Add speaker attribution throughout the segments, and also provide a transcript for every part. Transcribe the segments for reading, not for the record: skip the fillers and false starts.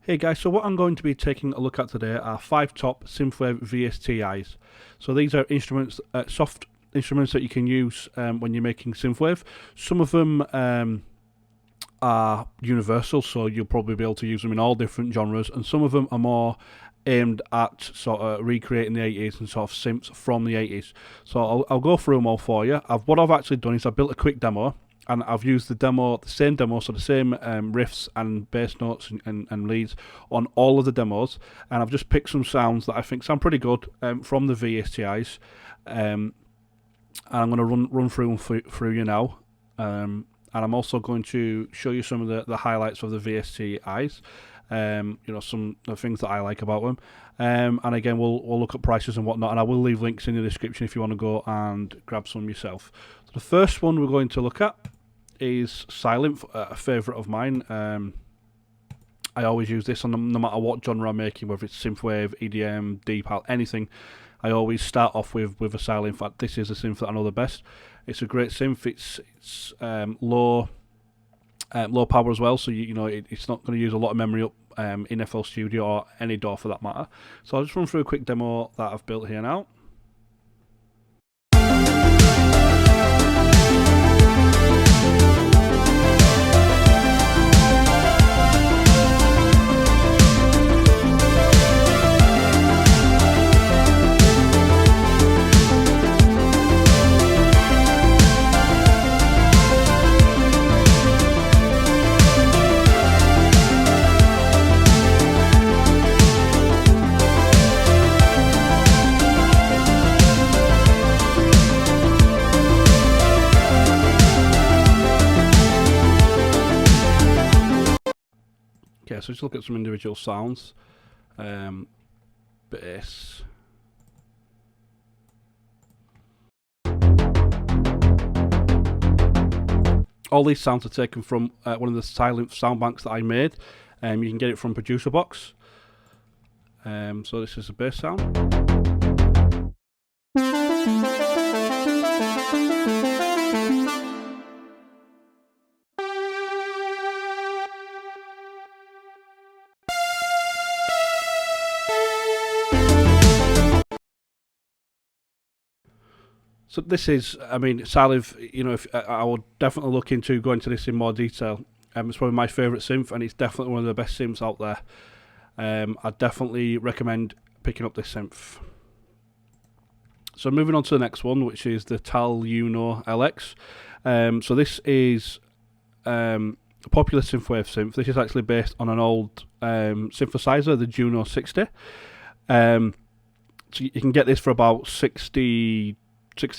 Speaker 1: Hey guys, so what I'm going to be taking a look at today are 5 top Synthwave VSTis. So these are instruments, soft instruments that you can use when you're making synthwave. Some of them are universal, so you'll probably be able to use them in all different genres, and some of them are more aimed at sort of recreating the 80s and sort of synths from the 80s. So I'll go through them all for you. What I've actually done is I built a quick demo, and I've used the same demo, so the same riffs and bass notes and leads on all of the demos, and I've just picked some sounds that I think sound pretty good from the VSTIs, and I'm going to run through them through you now, and I'm also going to show you some of the highlights of the VSTIs, some of the things that I like about them, and again we'll look at prices and whatnot, and I will leave links in the description if you want to go and grab some yourself. So the first one we're going to look at is Sylenth, a favourite of mine. I always use this on no matter what genre I'm making, whether it's synthwave, EDM, deep house, anything. I always start off with a Sylenth. This is a synth that I know the best. It's a great synth. It's low power as well, so it's not going to use a lot of memory up in FL Studio or any DAW for that matter. So I'll just run through a quick demo that I've built here now. Okay, so just look at some individual sounds. Bass. All these sounds are taken from one of the Sylenth sound banks that I made. You can get it from Producer Box. So this is a bass sound. So this is, Sylenth, if I would definitely look into going to this in more detail. It's probably my favourite synth, and it's definitely one of the best synths out there. I definitely recommend picking up this synth. So moving on to the next one, which is the Korg Unor X. So this is a popular synthwave synth. This is actually based on an old synthesizer, the Juno 60. So you can get this for about 60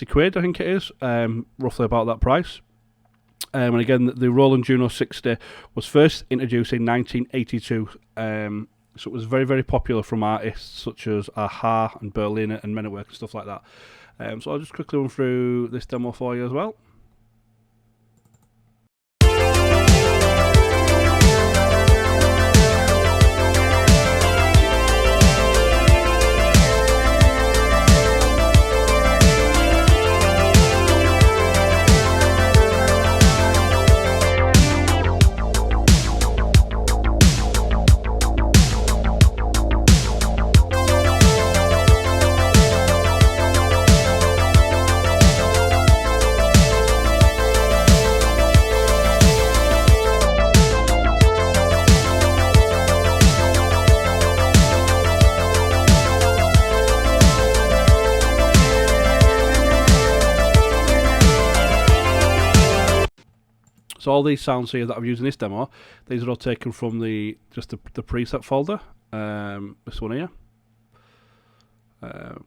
Speaker 1: quid, I think it is, roughly about that price. And again, the Roland Juno 60 was first introduced in 1982, so it was very, very popular from artists such as Aha and Berliner and Men at Work and stuff like that. So I'll just quickly run through this demo for you as well. So all these sounds here that I'm using in this demo, these are all taken from the preset folder. This one here, and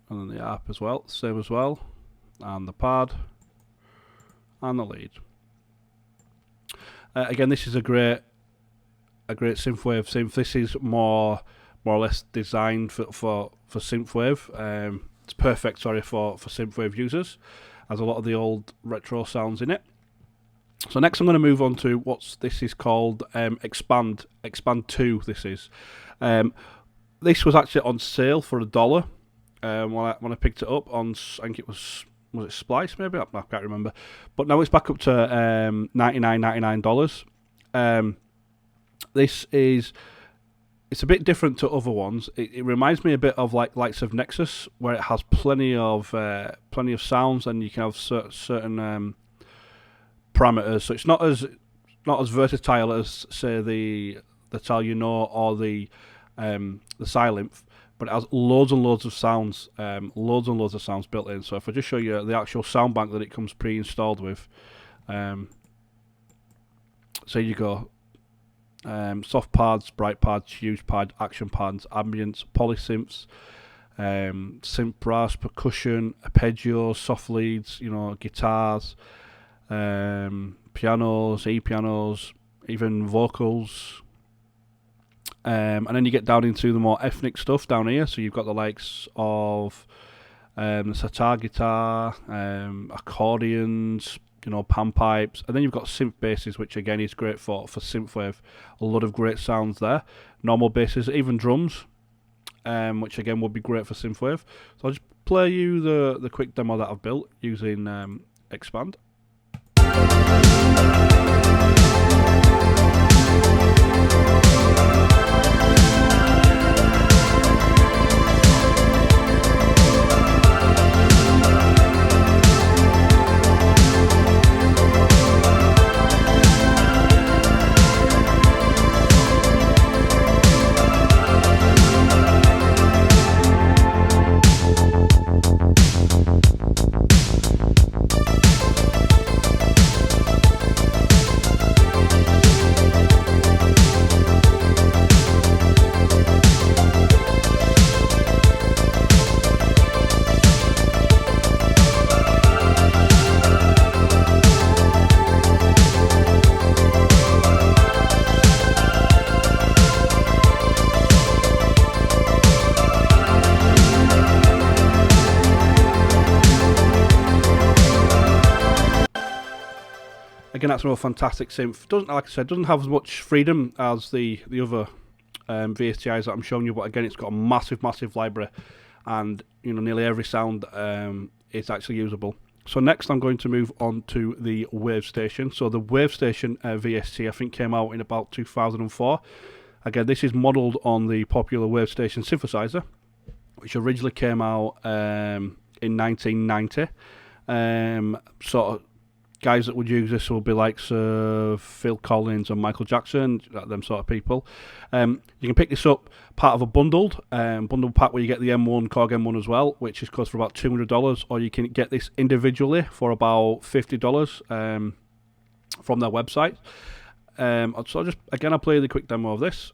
Speaker 1: then the ARP as well, same as well, and the pad, and the lead. Again, this is a great synthwave synth. This is more or less designed for synthwave. It's perfect, sorry, for synthwave users. Has a lot of the old retro sounds in it. So next I'm going to move on to this is called Xpand 2. This is this was actually on sale for $1 when I picked it up on, I think it was it Splice maybe, I can't remember, but now it's back up to $99.99. This is, it's a bit different to other ones. It reminds me a bit of likes of Nexus, where it has plenty of sounds, and you can have certain parameters. So it's not as versatile as, say, the Korg Unor or the Sylenth, but it has loads and loads of sounds, built in. So if I just show you the actual sound bank that it comes pre-installed with, so you go. Soft pads, bright pads, huge pad, action pads, ambience, polysynths, synth brass, percussion, arpeggios, soft leads, guitars, pianos, e-pianos, even vocals. And then you get down into the more ethnic stuff down here. So you've got the likes of the sitar guitar, accordions, pan pipes, and then you've got synth basses, which again is great for synthwave. A lot of great sounds there. Normal basses, even drums, which again would be great for synthwave. So I'll just play you the quick demo that I've built using Xpand. Again, that's another fantastic synth. Doesn't have as much freedom as the other VSTIs that I'm showing you, but again, it's got a massive library, and nearly every sound is actually usable. So next, I'm going to move on to the WAVESTATION. So the WAVESTATION VST, I think, came out in about 2004. Again, this is modelled on the popular WAVESTATION synthesizer, which originally came out in 1990. Sort of guys that would use this will be like Phil Collins and Michael Jackson, them sort of people. You can pick this up part of a bundled pack where you get the M1, Korg M1 as well, which is cost for about $200, or you can get this individually for about $50 from their website. So I'll play the quick demo of this.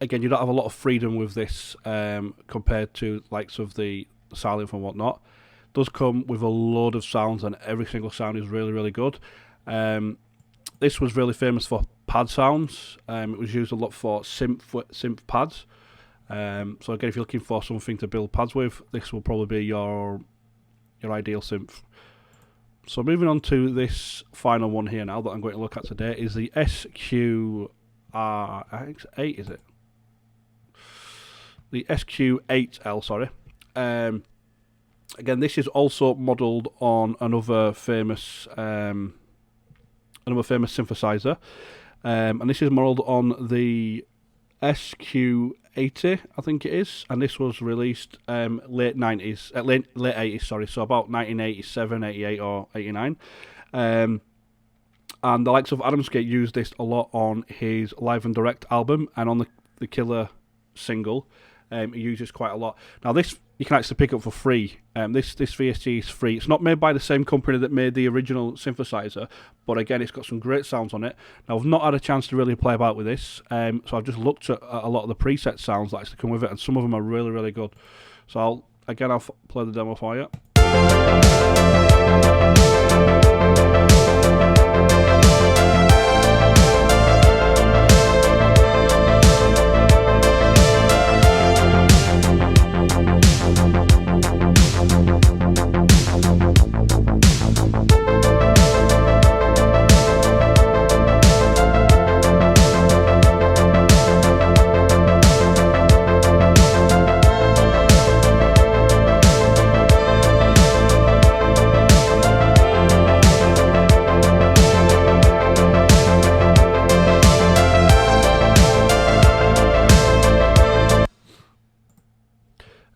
Speaker 1: Again, you don't have a lot of freedom with this compared to likes of the Sylenth and whatnot. It does come with a load of sounds, and every single sound is really good. This was really famous for pad sounds. It was used a lot for synth pads. So again, if you're looking for something to build pads with, this will probably be your ideal synth. So moving on to this final one here now that I'm going to look at today is the SQ8, is it? The SQ8L, sorry. Again, this is also modelled on another famous synthesizer, and this is modelled on the SQ80, I think it is, and this was released late 80s, sorry, so about 1987, 88 or 89. And the likes of Adamsgate used this a lot on his Live and Direct album, and on the Killer single. He uses quite a lot. Now this you can actually pick up for free. This VST is free. It's not made by the same company that made the original synthesizer, but again, it's got some great sounds on it. Now, I've not had a chance to really play about with this, so I've just looked at a lot of the preset sounds that actually come with it, and some of them are really, really good. So I'll play the demo for you.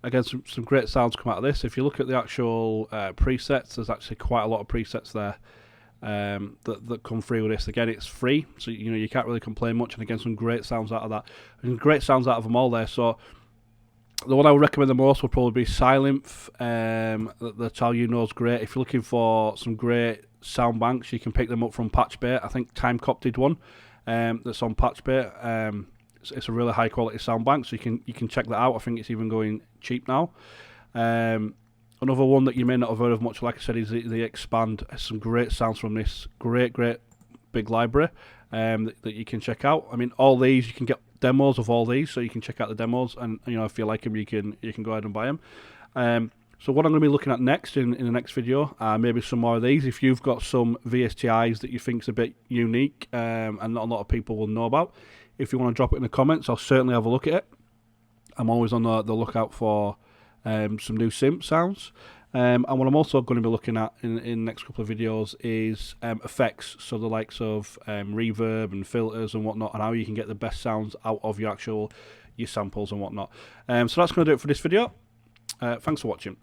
Speaker 1: Again, some great sounds come out of this. If you look at the actual presets, there's actually quite a lot of presets there that come free with this. Again, it's free, so you can't really complain much. And again, some great sounds out of that, and great sounds out of them all there. So the one I would recommend the most would probably be Sylenth. The Korg Unor's great. If you're looking for some great sound banks, you can pick them up from Patchbait. I think Timecop did one that's on Patchbait. It's a really high quality sound bank, so you can check that out. I think it's even going cheap now. Another one that you may not have heard of much, like I said, is the Xpand. Some great sounds from this great big library that you can check out. I mean, all these, you can get demos of all these, so you can check out the demos, and if you like them, you can go ahead and buy them. So what I'm going to be looking at next in the next video, maybe some more of these. If you've got some VSTIs that you think is a bit unique and not a lot of people will know about, if you want to drop it in the comments, I'll certainly have a look at it. I'm always on the lookout for some new synth sounds. And what I'm also going to be looking at in the next couple of videos is effects, so the likes of reverb and filters and whatnot, and how you can get the best sounds out of your samples and whatnot. So that's going to do it for this video. Thanks for watching.